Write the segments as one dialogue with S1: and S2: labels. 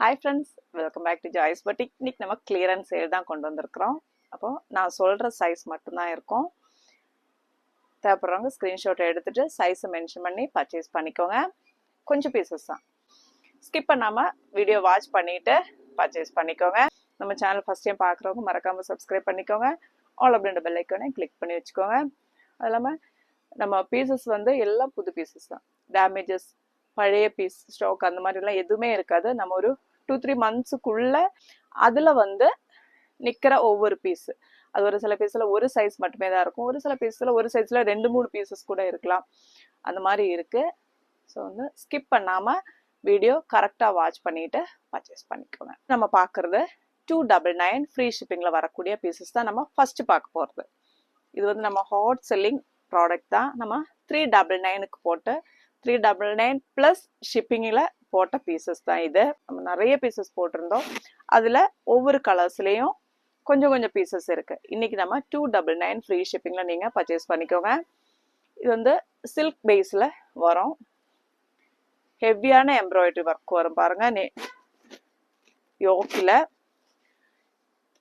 S1: Hi friends, welcome back to Joy's Boutique. இன்னைக்கு நம்ம clearance sale தான் கொண்டு வந்திருக்கிறோம். அப்போ நான் சொல்ற சைஸ் மட்டும் தான் இருக்கும். தேவைப்படுறவங்க ஸ்கிரீன்ஷாட் எடுத்துட்டு சைஸை மென்ஷன் பண்ணி பர்ச்சேஸ் பண்ணிக்கோங்க. கொஞ்சம் பீசஸ் தான். ஸ்கிப் பண்ணாம வீடியோ வாட்ச் பண்ணிட்டு பர்ச்சேஸ் பண்ணிக்கோங்க. நம்ம சேனல் ஃபர்ஸ்ட் டைம் பார்க்குறவங்க மறக்காம சப்ஸ்கிரைப் பண்ணிக்கோங்க. ஆல் அப்படின்ற பெல் ஐக்கானை கிளிக் பண்ணி வச்சுக்கோங்க. அது இல்லாமல் நம்ம பீசஸ் வந்து எல்லாம் புது பீசஸ் தான். டேமேஜஸ் பழைய பீஸ் ஸ்டாக் அந்த மாதிரிலாம் எதுவுமே இருக்காது. நம்ம ஒரு 2-3 மந்த்ஸுக்குள்ள அதில் வந்து நிற்கிற ஒவ்வொரு பீஸ், அது ஒரு சில பீஸில் ஒரு சைஸ் மட்டுமே தான் இருக்கும், ஒரு சில பீஸில் ஒரு சைஸில் 2-3 பீசஸ் கூட இருக்கலாம், அந்த மாதிரி இருக்குது. ஸோ வந்து ஸ்கிப் பண்ணாமல் வீடியோ கரெக்டாக வாட்ச் பண்ணிவிட்டு பர்ச்சேஸ் பண்ணிக்கோங்க. நம்ம பார்க்குறது 299 ஃப்ரீ ஷிப்பிங்கில் வரக்கூடிய பீசஸ் தான் நம்ம ஃபஸ்ட்டு பார்க்க போகிறது. இது வந்து நம்ம ஹாட் செல்லிங் ப்ராடக்ட் தான். நம்ம 399க்கு போட்டு 399 ப்ளஸ் ஷிப்பிங்கில் போட்ட பீசஸ் தான் இது. நம்ம நிறைய பீசஸ் போட்டிருந்தோம், அதில் ஒவ்வொரு கலர்ஸ்லேயும் கொஞ்சம் கொஞ்சம் பீசஸ் இருக்குது. இன்றைக்கி நம்ம 299 ஃப்ரீ ஷிப்பிங்கில் நீங்கள் பர்ச்சேஸ் பண்ணிக்கோங்க. இது வந்து சில்க் பேஸில் வரும், ஹெவியான எம்ப்ராய்டரி ஒர்க் வரும் பாருங்கள். யோக்கில்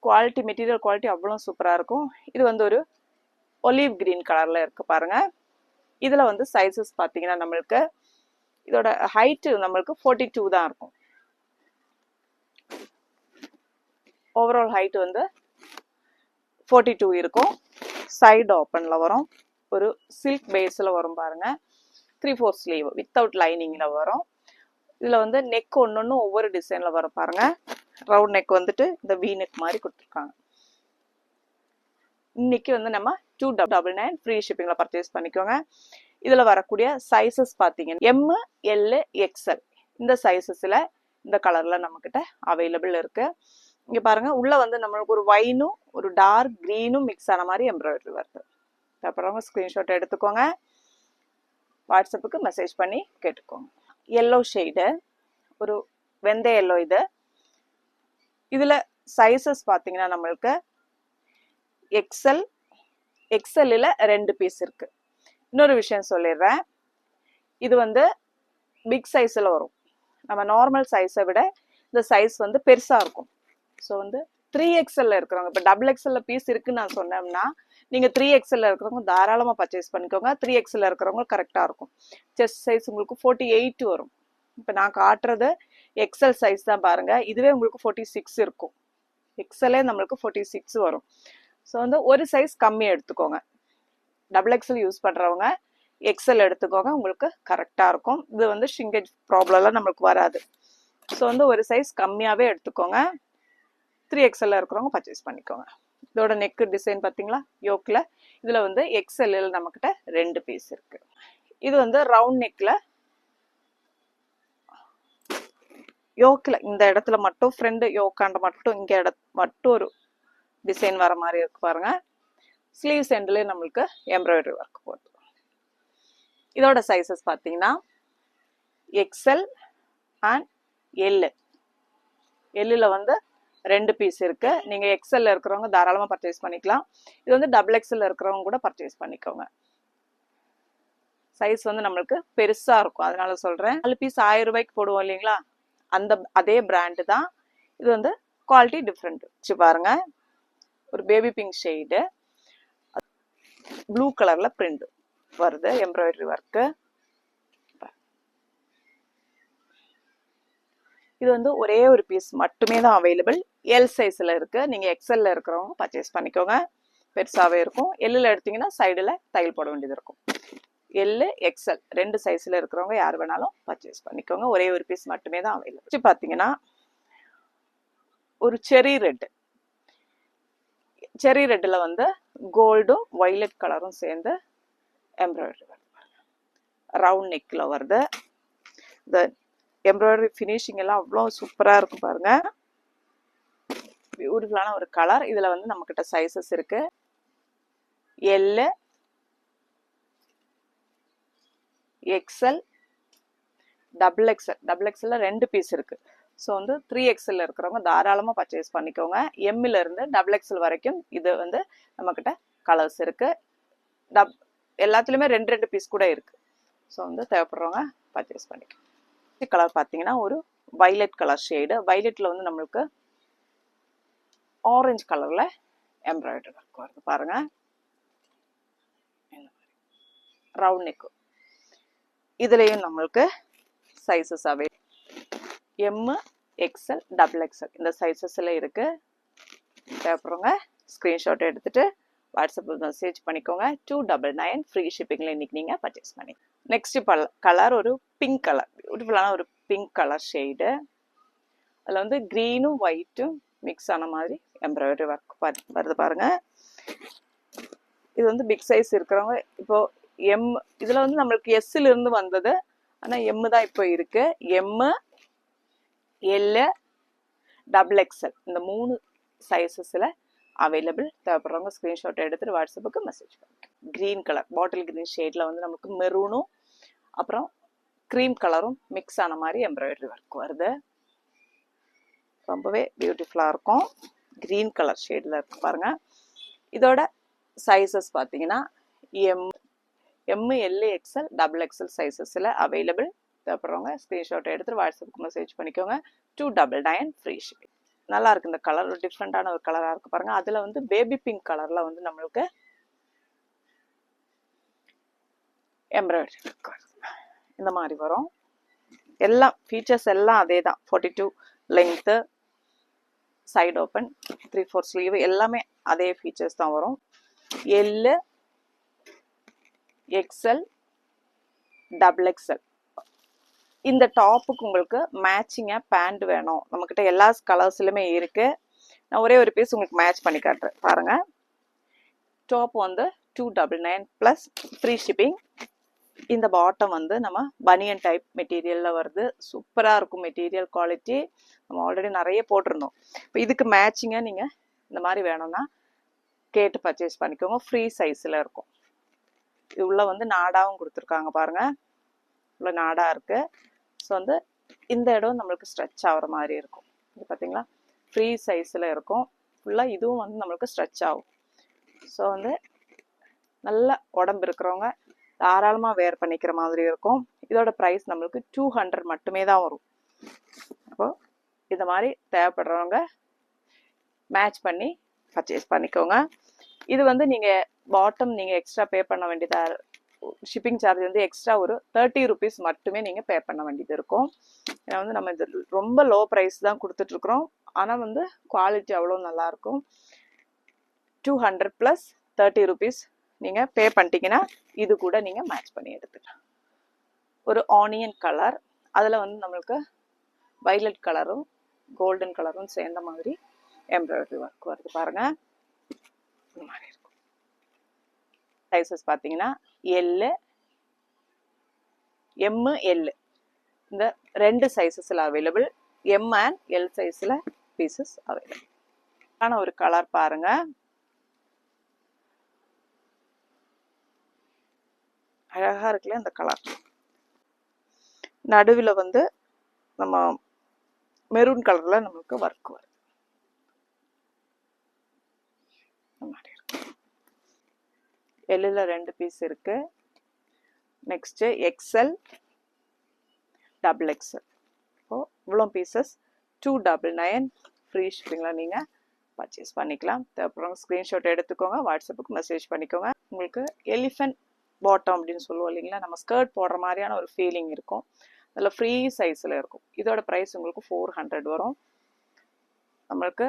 S1: குவாலிட்டி, மெட்டீரியல் குவாலிட்டி அவ்வளோ சூப்பராக இருக்கும். இது வந்து ஒரு ஒலிவ் கிரீன் கலரில் இருக்குது பாருங்கள். இதில் வந்து சைஸஸ் பார்த்தீங்கன்னா நம்மளுக்கு இதோட ஹைட்டு நம்மளுக்கு 42 தான் இருக்கும். ஓவரால் ஹைட் வந்து 42 இருக்கும். சைடு ஓப்பனில் வரும், ஒரு சில்க் பேஸில் வரும் பாருங்கள். 3/4 ஸ்லீவ் வித்தவுட் லைனிங்கில் வரும். இதில் வந்து நெக் ஒன்று ஒவ்வொரு டிசைனில் வரும் பாருங்கள். ரவுண்ட் நெக் வந்துட்டு இந்த வி நெக் மாதிரி கொடுத்துருக்காங்க. இன்னைக்கு வந்து நம்ம 299 ஃப்ரீ ஷிப்பிங்கில் பர்ச்சேஸ் பண்ணிக்கோங்க. இதில் வரக்கூடிய சைஸஸ் பார்த்தீங்கன்னா ML XL இந்த சைஸஸில் இந்த கலரில் நம்மக்கிட்ட அவைலபிள் இருக்குது. இங்கே பாருங்கள், உள்ளே வந்து நம்மளுக்கு ஒரு ஒயினும் ஒரு டார்க் க்ரீனும் மிக்ஸ் ஆன மாதிரி எம்ப்ராய்டரி வருது. அப்புறம் ஸ்க்ரீன்ஷாட் எடுத்துக்கோங்க, வாட்ஸ்அப்புக்கு மெசேஜ் பண்ணி கேட்டுக்கோங்க. எல்லோ ஷேடு, ஒரு வெந்தய எல்லோ இது. இதில் சைஸஸ் பார்த்தீங்கன்னா நம்மளுக்கு XL ல் 2 பீஸ் இருக்குது. இன்னொரு விஷயம் சொல்லிடுறேன், இது வந்து பிக் சைஸில் வரும். நம்ம நார்மல் சைஸை விட இந்த சைஸ் வந்து பெருசாக இருக்கும். ஸோ வந்து 3XL இருக்கிறவங்க, இப்போ XXL பீஸ் இருக்குன்னு நான் சொன்னோம்னா நீங்கள் 3XL இருக்கிறவங்க தாராளமாக பர்ச்சேஸ் பண்ணிக்கோங்க. 3XL இருக்கிறவங்க கரெக்டாக இருக்கும். செஸ்ட் சைஸ் உங்களுக்கு 48 வரும். இப்போ நான் காட்டுறது XL சைஸ் தான் பாருங்கள். இதுவே உங்களுக்கு 46 இருக்கும். XLே நம்மளுக்கு 46 வரும். ஸோ வந்து ஒரு சைஸ் கம்மி எடுத்துக்கோங்க. XXL யூஸ் பண்ணுறவங்க XL எடுத்துக்கோங்க, உங்களுக்கு கரெக்டாக இருக்கும். இது வந்து ஷ்ரிங்கேஜ் ப்ராப்ளம்லாம் நம்மளுக்கு வராது. ஸோ வந்து ஒரு சைஸ் கம்மியாகவே எடுத்துக்கோங்க. 3XL இருக்கிறவங்க பர்ச்சேஸ் பண்ணிக்கோங்க. இதோட நெக்கு டிசைன் பார்த்தீங்களா, யோக்கில். இதில் வந்து XL நம்மக்கிட்ட 2 பீஸ் இருக்குது. இது வந்து ரவுண்ட் நெக்கில் யோக்கில் இந்த இடத்துல மட்டும் ஃப்ரெண்டு யோக்காண்ட மட்டும் இங்கே மட்டும் ஒரு டிசைன் வர மாதிரி இருக்கு பாருங்க. ஸ்லீவ்ஸ் எண்ட்லேயே நம்மளுக்கு எம்ப்ராய்டரி ஒர்க் போட்டு. இதோட சைஸஸ் பார்த்தீங்கன்னா XL அண்ட் L வந்து 2 பீஸ் இருக்கு. நீங்கள் XL இருக்கிறவங்க தாராளமாக பர்ச்சேஸ் பண்ணிக்கலாம். இது வந்து XXL இருக்கிறவங்க கூட பர்ச்சேஸ் பண்ணிக்கோங்க. சைஸ் வந்து நம்மளுக்கு பெருசாக இருக்கும், அதனால சொல்கிறேன். 4 பீஸ் 1000 ரூபாய்க்கு போடுவோம் இல்லைங்களா, அதே பிராண்டு தான். இது வந்து குவாலிட்டி டிஃப்ரெண்ட். வச்சு பாருங்க, ஒரு பேபி பிங்க் ஷேடு, ப்ளூ கலரில் பிரிண்ட் வருது, எம்ப்ராய்டரி ஒர்க்கு. இது வந்து ஒரே ஒரு பீஸ் மட்டுமே தான் அவைலபிள். L சைஸில் இருக்குது. நீங்கள் XL இருக்கிறவங்க பர்ச்சேஸ் பண்ணிக்கோங்க, பெருசாகவே இருக்கும். L எடுத்தீங்கன்னா சைடில் தையல் போட வேண்டியது இருக்கும். LXL 2 சைஸில் இருக்கிறவங்க யார் வேணாலும் பர்ச்சேஸ் பண்ணிக்கோங்க. ஒரே ஒரு பீஸ் மட்டுமே தான் அவைலபிள். பார்த்தீங்கன்னா ஒரு செரி ரெட்டில் வந்து கோல்டும் வைலட் கலரும் சேர்ந்து எம்ப்ராய்டரி வருது. ரவுண்ட் நெக்கில் வருது. இந்த எம்ப்ராய்டரி ஃபினிஷிங் எல்லாம் அவ்வளோ சூப்பராக இருக்கும் பாருங்க. பியூட்டிஃபுல்லான ஒரு கலர். இதில் வந்து நம்மக்கிட்ட சைஸஸ் இருக்கு. L, XL, XXL 2 பீஸ் இருக்கு. ஸோ வந்து 3XL இருக்கிறவங்க தாராளமாக பர்ச்சேஸ் பண்ணிக்கோங்க. M இருந்து XXL வரைக்கும் இது வந்து நம்மக்கிட்ட கலர்ஸ் இருக்கு. எல்லாத்துலேயுமே 2 பீஸ் கூட இருக்கு. ஸோ வந்து தேவைப்படுறவங்க பர்ச்சேஸ் பண்ணிக்கோங்க. கலர் பார்த்தீங்கன்னா ஒரு வைலட் கலர் ஷேடு. வைலட்டில் வந்து நம்மளுக்கு ஆரஞ்சு கலரில் எம்ப்ராய்டரி ஒர்க் வருது பாருங்கள். Round neck. இதுலேயும் நம்மளுக்கு sizes available. M, XL, double XL இந்த சைஸஸில் இருக்குது. தேவைப்படுறவங்க ஸ்க்ரீன்ஷாட் எடுத்துகிட்டு வாட்ஸ்அப்பில் மெசேஜ் பண்ணிக்கோங்க. 299 ஃப்ரீ ஷிப்பிங்கில் இன்றைக்கி நீங்கள் பர்ச்சேஸ் பண்ணி. நெக்ஸ்ட் கலர் ஒரு பிங்க் கலர், பியூட்டிஃபுல்லான ஒரு பிங்க் கலர் ஷேடு. அதில் வந்து க்ரீனும் ஒயிட்டும் மிக்ஸ் ஆன மாதிரி எம்ப்ராய்டரி ஒர்க் வருது பாருங்கள். இது வந்து பிக் சைஸ் இருக்கிறவங்க இப்போது எம், இதில் வந்து நம்மளுக்கு எஸ்ஸிலிருந்து வந்தது, ஆனால் எம்மு தான் இப்போ இருக்குது. எம்மு, எல், டபுள் எக்ஸ்எல் இந்த 3 சைஸஸில் அவைலபிள். தேவைப்படுறவங்க ஸ்க்ரீன்ஷாட் எடுத்துகிட்டு வாட்ஸ்அப்புக்கு மெசேஜ் பண்ணுங்க. க்ரீன் கலர், பாட்டில் க்ரீன் ஷேடில் வந்து நமக்கு மெரூனும் அப்புறம் க்ரீம் கலரும் மிக்ஸ் ஆன மாதிரி எம்ப்ராய்டரி ஒர்க் வருது. ரொம்பவே பியூட்டிஃபுல்லாக இருக்கும். க்ரீன் கலர் ஷேடில் இருக்கு பாருங்கள். இதோட சைஸஸ் பார்த்தீங்கன்னா M, L, XL, double XL சைஸஸில் அவைலபிள். தேவைப்படுறவங்க ஸ்க்ரீன்ஷாட் எடுத்துகிட்டு வாட்ஸ்அப்புக்கு மெசேஜ் பண்ணிக்கோங்க. 299 ஃப்ரீ ஷிப்பிங். நல்லா இருக்கு இந்த கலர், ஒரு டிஃப்ரெண்டான ஒரு கலராக இருக்கு பாருங்க. அதில் வந்து பேபி பிங்க் கலரில் வந்து நம்மளுக்கு எம்ப்ராய்டரி ஒர்க் இந்த மாதிரி வரும். எல்லாம் ஃபீச்சர்ஸ் எல்லாம் அதே தான். 42 லென்த்து, சைடு ஓப்பன், 3/4 ஸ்லீவ் எல்லாமே அதே ஃபீச்சர்ஸ் தான் வரும். L, XL, double XL. இந்த டாப்புக்கு உங்களுக்கு மேட்சிங்காக பேண்ட் வேணும், நம்மக்கிட்ட எல்லா கலர்ஸ்லையுமே இருக்குது. நான் ஒரே ஒரு பீஸ் உங்களுக்கு மேட்ச் பண்ணி காட்டுறேன் பாருங்கள். டாப் வந்து 299 ப்ளஸ் ஃப்ரீ ஷிப்பிங். இந்த பாட்டம் வந்து நம்ம பனியன் டைப் மெட்டீரியலில் வருது. சூப்பராக இருக்கும் மெட்டீரியல் குவாலிட்டி. நம்ம ஆல்ரெடி நிறைய போட்டிருந்தோம். இப்போ இதுக்கு மேட்சிங்காக நீங்கள் இந்த மாதிரி வேணும்னா கேட்டு பர்ச்சேஸ் பண்ணிக்கோங்க. ஃப்ரீ சைஸில் இருக்கும். இது உள்ள வந்து நாடாவும் கொடுத்துருக்காங்க பாருங்கள். உள்ள நாடாக இருக்குது. ஸோ வந்து இந்த இடம் நம்மளுக்கு ஸ்ட்ரெச் ஆகிற மாதிரி இருக்கும். இது பார்த்தீங்களா, ஃப்ரீ சைஸில் இருக்கும். ஃபுல்லாக இதுவும் வந்து நம்மளுக்கு ஸ்ட்ரெச் ஆகும். ஸோ வந்து நல்ல உடம்பு இருக்கிறவங்க தாராளமாக வேர் பண்ணிக்கிற மாதிரி இருக்கும். இதோட ப்ரைஸ் நம்மளுக்கு 200 மட்டுமே தான் வரும். அப்போது இந்த மாதிரி தேவைப்படுறவங்க மேட்ச் பண்ணி பர்ச்சேஸ் பண்ணிக்கோங்க. இது வந்து நீங்கள் பாட்டம் நீங்கள் எக்ஸ்ட்ரா பே பண்ண வேண்டியதாக, ஷிப்பிங் சார்ஜ் வந்து எக்ஸ்ட்ரா ஒரு 30 ருபீஸ் மட்டுமே நீங்கள் பே பண்ண வேண்டியது இருக்கும். ஏன்னா வந்து நம்ம இது ரொம்ப லோ ப்ரைஸ் தான் கொடுத்துட்ருக்குறோம். ஆனால் வந்து குவாலிட்டி அவ்வளோ நல்லாயிருக்கும். 200 ப்ளஸ் 30 ருபீஸ் நீங்கள் பே பண்ணிட்டீங்கன்னா இது கூட நீங்கள் மேட்ச் பண்ணி எடுத்துக்கலாம். ஒரு ஆனியன் கலர், அதில் வந்து நம்மளுக்கு வைலட் கலரும் கோல்டன் கலரும் சேர்ந்த மாதிரி எம்ப்ராய்டரி ஒர்க் வருது பாருங்கள். இந்த மாதிரி இருக்கும். சைஸஸ் பார்த்தீங்கன்னா எல், எம், எல் இந்த 2 சைஸஸில் அவைலபிள். எம் அண்ட் எல் சைஸில் பீசஸ் அவைலபிள். ஆனால் ஒரு கலர் பாருங்கள், அழகாக இருக்குல்ல இந்த கலர். நடுவில் வந்து நம்ம மெரூன் கலரில் நம்மளுக்கு ஒர்க் வருது. எல்லில் 2 பீஸ் இருக்கு. Next XL, double XL. இப்போ இவ்வளோ பீசஸ் 299 ஃப்ரீ ஷிப்பிங்கில் நீங்கள் பர்ச்சேஸ் பண்ணிக்கலாம். அப்புறம் ஸ்க்ரீன்ஷாட் எடுத்துக்கோங்க, வாட்ஸ்அப்புக்கு மெசேஜ் பண்ணிக்கோங்க. உங்களுக்கு எலிஃபென்ட் பாட்டம் அப்படின்னு சொல்லுவோம் இல்லைங்களா, நம்ம ஸ்கர்ட் போடுற மாதிரியான ஒரு ஃபீலிங் இருக்கும். அதில் ஃப்ரீ சைஸில் இருக்கும். இதோட ப்ரைஸ் உங்களுக்கு 400 வரும். நம்மளுக்கு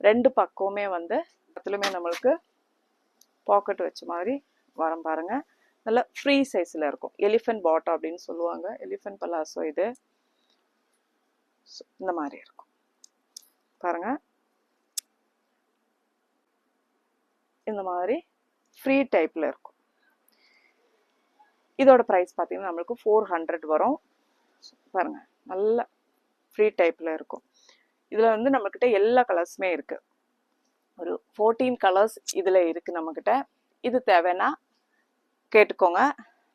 S1: 2 பக்கமுமே வந்து பக்கத்துலையுமே நம்மளுக்கு பாக்கெட் வச்ச மாதிரி வரும் பாருங்க. நல்ல ஃப்ரீ சைஸில் இருக்கும். எலிஃபென்ட் பாட்டம் அப்படின்னு சொல்லுவாங்க. எலிஃபென்ட் பலாசோ இது இந்த மாதிரி இருக்கும் பாருங்க. இந்த மாதிரி ஃப்ரீ டைப்பில் இருக்கும். இதோட ப்ரைஸ் பார்த்தீங்கன்னா நம்மளுக்கு 400 வரும் பாருங்க. நல்ல ஃப்ரீ டைப்பில் இருக்கும். இதில் வந்து நம்மக்கிட்ட எல்லா கலர்ஸுமே இருக்குது. ஒரு 14 கலர்ஸ் இதில் இருக்குது நம்மக்கிட்ட. இது தேவைன்னா கேட்டுக்கோங்க.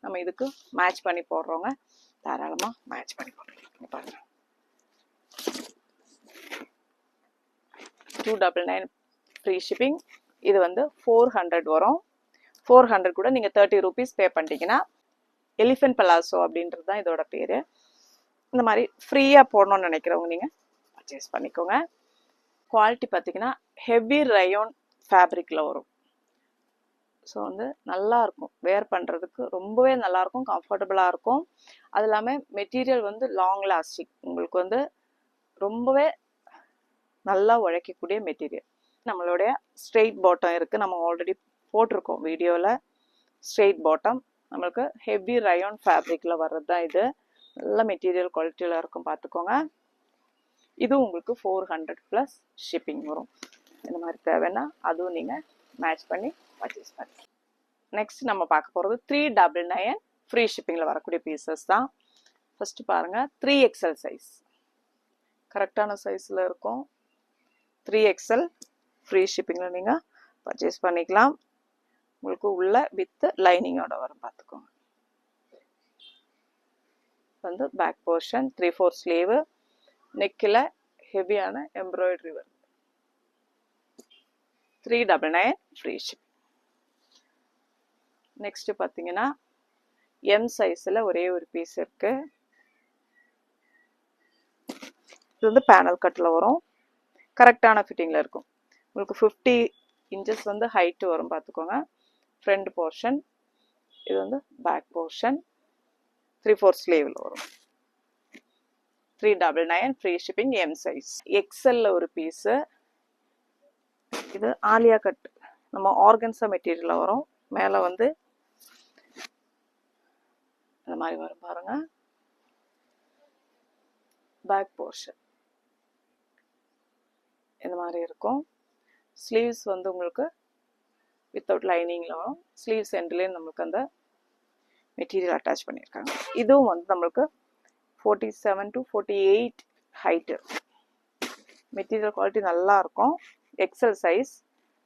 S1: நம்ம இதுக்கு மேட்ச் பண்ணி போடுறோங்க, தாராளமாக மேட்ச் பண்ணி போடுறோம் பாருங்க. 299 ஃப்ரீ ஷிப்பிங். இது வந்து 400 வரும். 400 கூட நீங்கள் 30 ருபீஸ் பே பண்ணிட்டீங்கன்னா எலிஃபென்ட் பலாசோ அப்படின்றது தான் இதோட பேர். இந்த மாதிரி ஃப்ரீயாக போடணும்னு நினைக்கிறவங்க நீங்கள் பர்ச்சேஸ் பண்ணிக்கோங்க. குவாலிட்டி பார்த்தீங்கன்னா ஹெவி ரயோன் ஃபேப்ரிக்கில் வரும். ஸோ வந்து நல்லாயிருக்கும், வேர் பண்ணுறதுக்கு ரொம்பவே நல்லாயிருக்கும், கம்ஃபர்டபுளாக இருக்கும். அது இல்லாமல் மெட்டீரியல் வந்து லாங் லாஸ்டிங், உங்களுக்கு வந்து ரொம்பவே நல்லா உழைக்கக்கூடிய மெட்டீரியல். நம்மளுடைய ஸ்ட்ரெயிட் பாட்டம் இருக்குது, நம்ம ஆல்ரெடி போட்டிருக்கோம் வீடியோவில். ஸ்ட்ரெயிட் பாட்டம் நம்மளுக்கு ஹெவி ரயோன் ஃபேப்ரிக்கில் வர்றது தான் இது. நல்ல மெட்டீரியல் குவாலிட்டியில் இருக்கும், பார்த்துக்கோங்க. இது உங்களுக்கு 400+ ஷிப்பிங் வரும். இந்த மாதிரி தேவைன்னா அதுவும் நீங்கள் மேட்ச் பண்ணி பர்ச்சேஸ் பண்ணி. நெக்ஸ்ட் நம்ம பார்க்க போகிறது 399 ஃப்ரீ ஷிப்பிங்கில் வரக்கூடிய பீசஸ் தான். ஃபஸ்ட்டு பாருங்கள், 3XL சைஸ் கரெக்டான சைஸில் இருக்கும். 3XL ஃப்ரீ ஷிப்பிங்கில் நீங்கள் பர்ச்சேஸ் பண்ணிக்கலாம். உங்களுக்கு உள்ள வித் லைனிங்கோட வரும், பார்த்துக்கோங்க. வந்து பேக் போர்ஷன் 3/4 ஸ்லீவு, நெக்கில் ஹெவியான எம்ப்ராய்டரி வரும். 399 ஃப்ரீ ஷிப். நெக்ஸ்ட் பார்த்தீங்கன்னா எம் சைஸில் ஒரே ஒரு பீஸ் இருக்கு. இது வந்து பேனல் கட்டில் வரும், கரெக்டான ஃபிட்டிங்கில் இருக்கும். உங்களுக்கு 50 இன்ச்சஸ் வந்து ஹைட்டு வரும், பார்த்துக்கோங்க. ஃப்ரண்ட் போர்ஷன், இது வந்து பேக் போர்ஷன் 3/4 ஸ்லீவில் வரும். 399 ஃப்ரீ ஷிப்பிங், எம் சைஸ். எக்ஸல்ல ஒரு பீஸு, இது ஆலியா கட், நம்ம ஆர்கன்ஸா மெட்டீரியலில் வரும். மேலே வந்து இந்த மாதிரி வரும் பாருங்க. பேக் போர்ஷன் இந்த மாதிரி இருக்கும். ஸ்லீவ்ஸ் வந்து உங்களுக்கு வித்தவுட் லைனிங்கில் வரும். ஸ்லீவ்ஸ் எண்ட்லேயே நம்மளுக்கு அந்த மெட்டீரியல் அட்டாச் பண்ணியிருக்காங்க. இதுவும் வந்து நம்மளுக்கு 47 to 48 ஹைட்டு. மெட்டீரியல் குவாலிட்டி நல்லா இருக்கும். எக்ஸல் சைஸ்,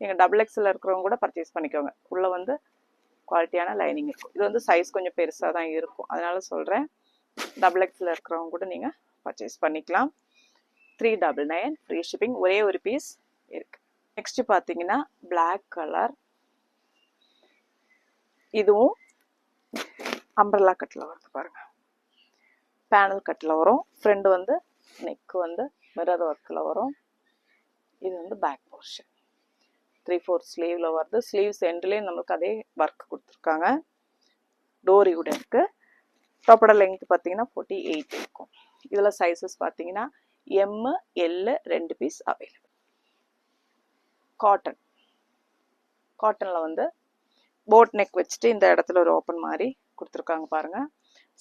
S1: நீங்கள் XXL இருக்கிறவங்க கூட பர்ச்சேஸ் பண்ணிக்கோங்க. உள்ளே வந்து குவாலிட்டியான லைனிங் இருக்கும். இது வந்து சைஸ் கொஞ்சம் பெருசாக தான் இருக்கும், அதனால சொல்கிறேன். XXL இருக்கிறவங்க கூட நீங்கள் பர்ச்சேஸ் பண்ணிக்கலாம். 399 ஃப்ரீ ஷிப்பிங், ஒரே ஒரு பீஸ் இருக்கு. நெக்ஸ்ட் பார்த்தீங்கன்னா பிளாக் கலர், இதுவும் அம்பர்லா கட்டில் வருது பாருங்க. பேனல் கட்டில் வரும். ஃப்ரண்ட் வந்து நெக் வந்து மிரர் ஒர்க்கில் வரும். இது வந்து பேக் போர்ஷன் 3/4 ஸ்லீவில் வருது. ஸ்லீவ்ஸ் எண்ட்லேயே நம்மளுக்கு அதே ஒர்க் கொடுத்துருக்காங்க. டோரி கூட இருக்கு. டாப்போட லெங்த் பார்த்தீங்கன்னா 48 இருக்கும். இதில் சைஸஸ் பார்த்தீங்கன்னா எம், எல் 2 பீஸ் அவைலபிள். காட்டனில் வந்து போட் நெக் வச்சுட்டு இந்த இடத்துல ஒரு ஓப்பன் மாதிரி கொடுத்துருக்காங்க பாருங்க.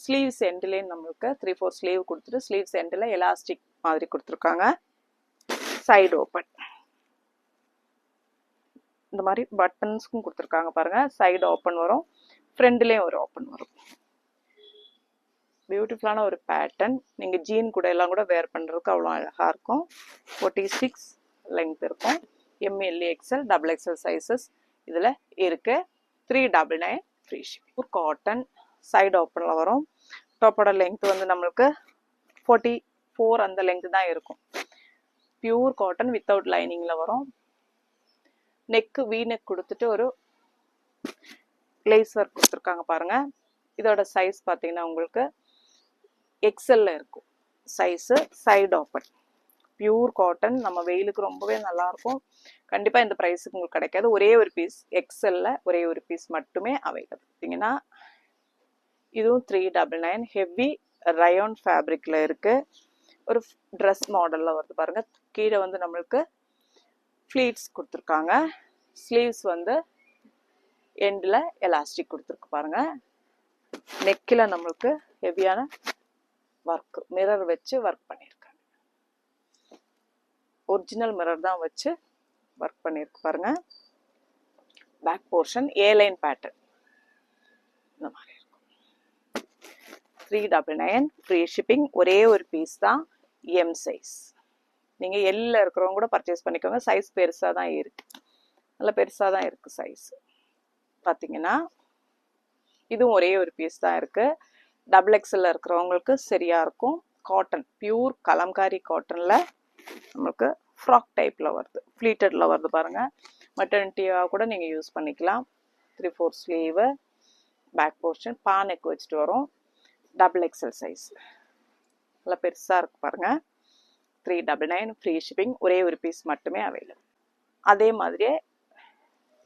S1: ஸ்லீவ்ஸ் எண்ட்லேயே நம்மளுக்கு 3/4 ஸ்லீவ் கொடுத்துட்டு ஸ்லீவ்ஸ் எண்டில் எலாஸ்டிக் மாதிரி கொடுத்துருக்காங்க. சைடு ஓப்பன் இந்த மாதிரி பட்டன்ஸ்க்கும் கொடுத்துருக்காங்க பாருங்க. சைடு ஓப்பன் வரும், ஃப்ரண்ட்லேயும் ஒரு ஓப்பன் வரும். பியூட்டிஃபுல்லான ஒரு பேட்டர்ன். நீங்கள் ஜீன் கூட எல்லாம் கூட வேர் பண்ணுறதுக்கு அவ்வளோ அழகாக இருக்கும். 46 லெங்த் இருக்கும். ML, XL, XXL சைஸஸ் இதில் இருக்குது. 399 ஃப்ரீ ஷிப்பிங். காட்டன் சைடு ஓப்பனில் வரும். டாப்போட லெங்த் வந்து நம்மளுக்கு 44 அந்த லெங்த் தான் இருக்கும். பியூர் காட்டன் வித்தவுட் லைனிங்கில் வரும். நெக்கு வி நெக் கொடுத்துட்டு ஒரு லேஸ் ஒர்க் கொடுத்துருக்காங்க பாருங்க. இதோட சைஸ் பார்த்தீங்கன்னா உங்களுக்கு XL இருக்கும் size. Side open, pure cotton, நம்ம வெயிலுக்கு ரொம்பவே நல்லாயிருக்கும். கண்டிப்பாக இந்த ப்ரைஸுக்கு உங்களுக்கு கிடைக்காது. ஒரே ஒரு பீஸ் XL ஒரே ஒரு பீஸ் மட்டுமே அவைலபிள். பார்த்தீங்கன்னா இதுவும் 399 ஹெவி ரயோன் ஃபேப்ரிக்கில் இருக்குது. ஒரு ட்ரெஸ் மாடலில் வருது பாருங்க. கீழே வந்து நம்மளுக்கு ஃப்ளீட்ஸ் கொடுத்துருக்காங்க. ஸ்லீவ்ஸ் வந்து எண்டில் எலாஸ்டிக் கொடுத்துருக்கு பாருங்க. நெக்கில் நம்மளுக்கு ஹெவியான ஒர்க், மிரர் வச்சு ஒர்க் பண்ணியிருக்காங்க. ஒரிஜினல் மிரர் தான் வச்சு ஒர்க் பண்ணியிருக்கு பாருங்க. பேக் போர்ஷன் ஏ லைன் பேட்டர்ன் இந்த மாதிரி இருக்கும். 399 ஃப்ரீ ஷிப்பிங். ஒரே ஒரு பீஸ் தான், எம் சைஸ். நீங்கள் எல்ல இருக்கிறவங்க கூட பர்ச்சேஸ் பண்ணிக்கோங்க. சைஸ் பெருசாக தான் இருக்கு, நல்லா பெருசாக தான் இருக்கு சைஸ். பார்த்தீங்கன்னா இதுவும் ஒரே ஒரு பீஸ் தான் இருக்கு. XXL இருக்கிறவங்களுக்கு சரியா இருக்கும். காட்டன், பியூர் கலம்காரி காட்டன்ல நமக்கு ஃப்ராக் டைப்ல வருது, ஃப்ளீட்டட்ல வருது பாருங்க. மெட்டர்னிட்டியாக கூட நீங்கள் யூஸ் பண்ணிக்கலாம். 3/4 ஸ்லீவு, பேக் போர்ஷன் பா நெக் வச்சுட்டு வரும். XXL size. நல்லா பெருசாக இருக்கு பாருங்கள். 399 ஃப்ரீ ஷிப்பிங். ஒரே ஒரு பீஸ் மட்டுமே அவைலபிள். அதே மாதிரியே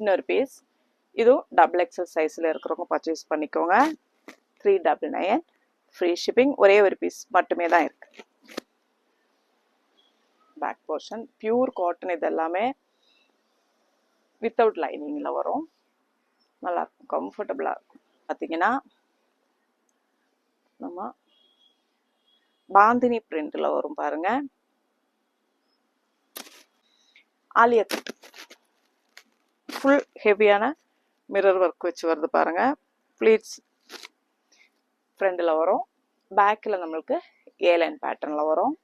S1: இன்னொரு பீஸ், இதுவும் டபுள் எக்ஸல் சைஸில் இருக்கிறவங்க பர்ச்சேஸ் பண்ணிக்கோங்க. 399 ஃப்ரீ ஷிப்பிங். ஒரே ஒரு பீஸ் மட்டுமே தான் இருக்கு. பேக் போர்ஷன் பியூர் காட்டன், இது எல்லாமே வித்தவுட் லைனிங்கில் வரும். நல்லாயிருக்கும், கம்ஃபர்டபுளாக இருக்கும். பார்த்தீங்கன்னா நம்ம பாந்தினி பிரிண்டில் வரும் பாருங்க. ஆலியா கட் ஃபுல் ஹெவியான மிரர் ஒர்க் வச்சு வருது பாருங்க. ப்ளீட்ஸ் ஃப்ரண்டில் வரும். பேக்கில் நம்மளுக்கு ஏலைன் பேட்டர்னில் வரும்.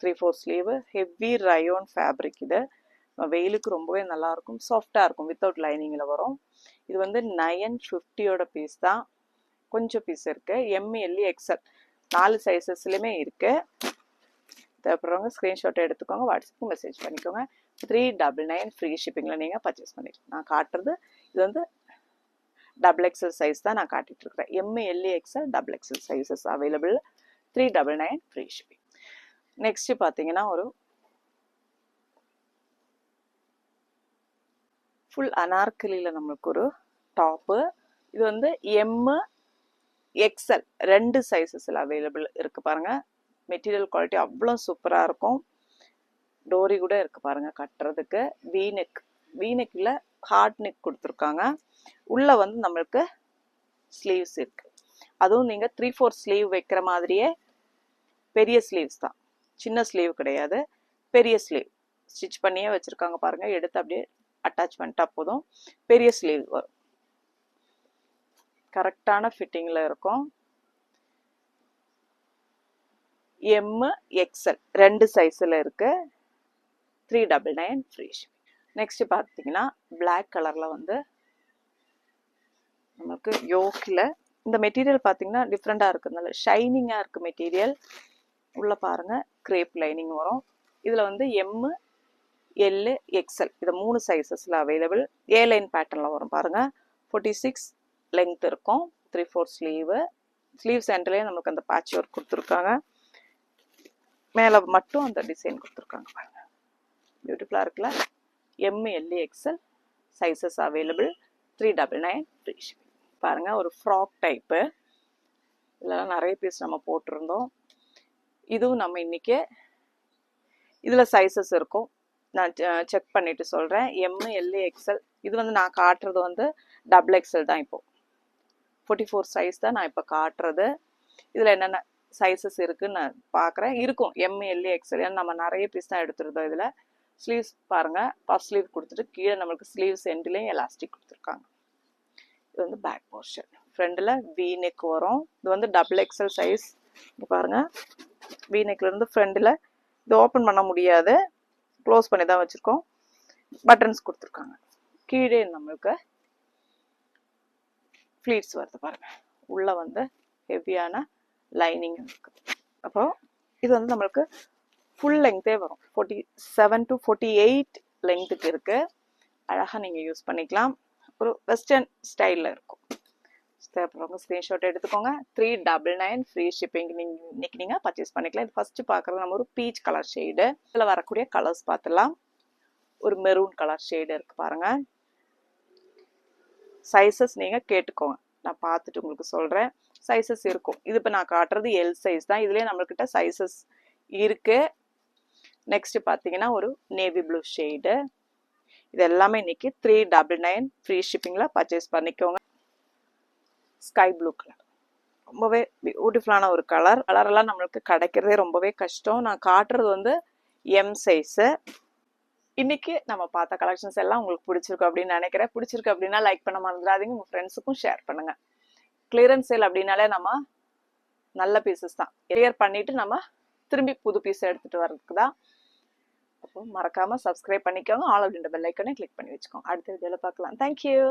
S1: 3/4 ஸ்லீவு. Heavy rayon fabric. இது வெயிலுக்கு ரொம்பவே நல்லாயிருக்கும், சாஃப்டாக இருக்கும். வித்தவுட் லைனிங்கில் வரும். இது வந்து 950 பீஸ் தான். கொஞ்சம் பீஸ் இருக்குது. எம்எல்இ எக்ஸ்எல் 4 சைஸஸ்லையுமே இருக்குது. தேவைப்படுறவங்க ஸ்க்ரீன்ஷாட்டை எடுத்துக்கோங்க, வாட்ஸ்அப்புக்கு மெசேஜ் பண்ணிக்கோங்க. 399 ஃப்ரீ ஷிப்பிங்கில் நீங்கள் பர்ச்சேஸ் பண்ணிக்கலாம். நான் காட்டுறது இது வந்து டபுள் எக்ஸல் சைஸ் தான் நான் காட்டிட்டு இருக்கிறேன். M L XL double XL sizes available. 399 free shipping. Next பார்த்தீங்கன்னா ஒரு ஃபுல் அனார்கலியில் நம்மளுக்கு ஒரு டாப்பு. இது வந்து எம் எக்ஸ்எல் 2 சைஸஸில் அவைலபிள் இருக்குது பாருங்கள். மெட்டீரியல் குவாலிட்டி அவ்வளோ சூப்பராக இருக்கும். டோரி கூட இருக்குது பாருங்கள் கட்டுறதுக்கு. வீநெக், வீநெக்கில் ஹார்ட் நெக் கொடுத்துருக்காங்க. உள்ளே வந்து நம்மளுக்கு ஸ்லீவ்ஸ் இருக்குது. அதுவும் நீங்கள் 3/4 ஸ்லீவ் வைக்கிற மாதிரியே பெரிய ஸ்லீவ்ஸ் தான், சின்ன ஸ்லீவ் கிடையாது, பெரிய ஸ்லீவ் ஸ்டிச் பண்ணியே வச்சுருக்காங்க பாருங்கள். எடுத்து அப்படியே அட்டாச் பண்ணிட்டா போதும். பெரிய ஸ்லீவ் வரும். கரெக்டான ஃபிட்டிங்கில் இருக்கும். எம் எக்ஸ்எல் 2 சைஸில் இருக்குது. 399 ஃப்ரீ ஷிப்பிங். நெக்ஸ்ட் பார்த்தீங்கன்னா பிளாக் கலரில் வந்து நமக்கு யோக்கில் இந்த மெட்டீரியல் பார்த்தீங்கன்னா டிஃப்ரெண்ட்டாக இருக்குதுனால ஷைனிங்காக இருக்குது மெட்டீரியல். உள்ளே பாருங்கள் கிரேப் லைனிங் வரும். இதில் வந்து எம் எல் எக்ஸ்எல் இது 3 சைஸஸில் அவைலபிள். ஏ லைன் பேட்டர்னில் வரும் பாருங்கள். 46 லெங்த் இருக்கும். 3/4 ஸ்லீவு. ஸ்லீவ் சென்டர்லேயே நமக்கு அந்த பேட்ச் ஒர்க் கொடுத்துருக்காங்க. மேலே மட்டும் அந்த டிசைன் கொடுத்துருக்காங்க பாருங்க. பியூட்டிஃபுல்லாக இருக்குல்ல. M L XL sizes available. 399 free shipping. பாருங்கள் ஒரு ஃப்ராக் டைப்பு. இதெல்லாம் நிறைய பீஸ் நம்ம போட்டிருந்தோம். இதுவும் நம்ம இன்னைக்கு இதில் சைஸஸ் இருக்கும். நான் செக் பண்ணிட்டு சொல்கிறேன். எம்எல்இ எக்ஸ்எல் இது வந்து நான் காட்டுறது வந்து டபுள் எக்ஸ்எல் தான். இப்போது 44 சைஸ் தான் நான் இப்போ காட்டுறது. இதில் என்னென்ன சைஸஸ் இருக்குன்னு நான் பார்க்குறேன். இருக்கும் எம்எல்இ எக்ஸ்எல். ஏன்னா நம்ம நிறைய பீஸ் தான் எடுத்துருந்தோம். இதில் ஸ்லீவ்ஸ் பாருங்கள். பஃப் ஸ்லீவ் கொடுத்துட்டு கீழே நம்மளுக்கு ஸ்லீவ்ஸ் எண்ட்லேயும் எலாஸ்டிக் கொடுத்துருக்காங்க. இது வந்து பேக் போர்ஷன். ஃப்ரண்டில் வி நெக் வரும். இது வந்து டபுள் எக்ஸ்எல் சைஸ். இங்கே பாருங்கள். வி நெக்லேருந்து ஃப்ரண்டில் இது ஓப்பன் பண்ண முடியாது, க்ளோஸ் பண்ணி தான் வச்சுருக்கோம். பட்டன்ஸ் கொடுத்துருக்காங்க. கீழே நம்மளுக்கு ஃப்ளீட்ஸ் வருது பாருங்கள். உள்ளே வந்து ஹெவியான லைனிங் இருக்குது. அப்போ இது வந்து நம்மளுக்கு ஃபுல் லெங்க்த்தே வரும். 47 to 48 லெங்க்த்துக்கு இருக்குது. அழகாக நீங்கள் யூஸ் பண்ணிக்கலாம். ஒரு வெஸ்டர்ன் ஸ்டைலில் இருக்கும். தேவைப்படுறவங்க ஸ்க்ரீன்ஷாட் எடுத்துக்கோங்க. 399 ஃப்ரீ ஷிப்பிங் இன்னைக்கு நீங்கள் பர்ச்சேஸ் பண்ணிக்கலாம். இது ஃபஸ்ட்டு பார்க்குறது நம்ம ஒரு பீச் கலர் ஷேடு. இதில் வரக்கூடிய கலர்ஸ் பார்த்துலாம். ஒரு மெரூன் கலர் ஷேடு இருக்குது பாருங்கள். சைஸஸ் நீங்கள் கேட்டுக்கோங்க, நான் பார்த்துட்டு உங்களுக்கு சொல்கிறேன். சைஸஸ் இருக்கும். இது இப்போ நான் காட்டுறது எல் சைஸ் தான். இதுலேயே நம்மள்கிட்ட சைஸஸ் இருக்குது. நெக்ஸ்ட் பார்த்தீங்கன்னா ஒரு நேவி ப்ளூ ஷேடு. இது எல்லாமே இன்னைக்கு 399 ஃப்ரீ ஷிப்பிங்கில் பர்ச்சேஸ் பண்ணிக்கோங்க. ஸ்கை ப்ளூ கலர் ரொம்பவே பியூட்டிஃபுல்லான ஒரு கலர். கலரெல்லாம் நம்மளுக்கு கிடைக்கிறதே ரொம்பவே கஷ்டம். நான் காட்டுறது வந்து எம் சைஸு. இன்னைக்கு நம்ம பார்த்த கலெக்ஷன்ஸ் எல்லாம் உங்களுக்கு பிடிச்சிருக்கும் அப்படின்னு நினைக்கிறேன். பிடிச்சிருக்கு அப்படின்னா லைக் பண்ண மறந்துடாதீங்க. உங்கள் ஃப்ரெண்ட்ஸுக்கும் ஷேர் பண்ணுங்கள். கிளியரன்ஸ் சேல் அப்படின்னாலே நம்ம நல்ல பீசஸ் தான் கிளியர் பண்ணிட்டு நம்ம திரும்பி புது பீஸ் எடுத்துகிட்டு வர்றதுக்கு தான். அப்போ மறக்காமல் சப்ஸ்கிரைப் பண்ணிக்கோங்க. ஆல் அப்படின்ற பெல் ஐக்கனை கிளிக் பண்ணி வச்சுக்கோங்க. அடுத்த வீடியோவில் பார்க்கலாம். தேங்க்யூ.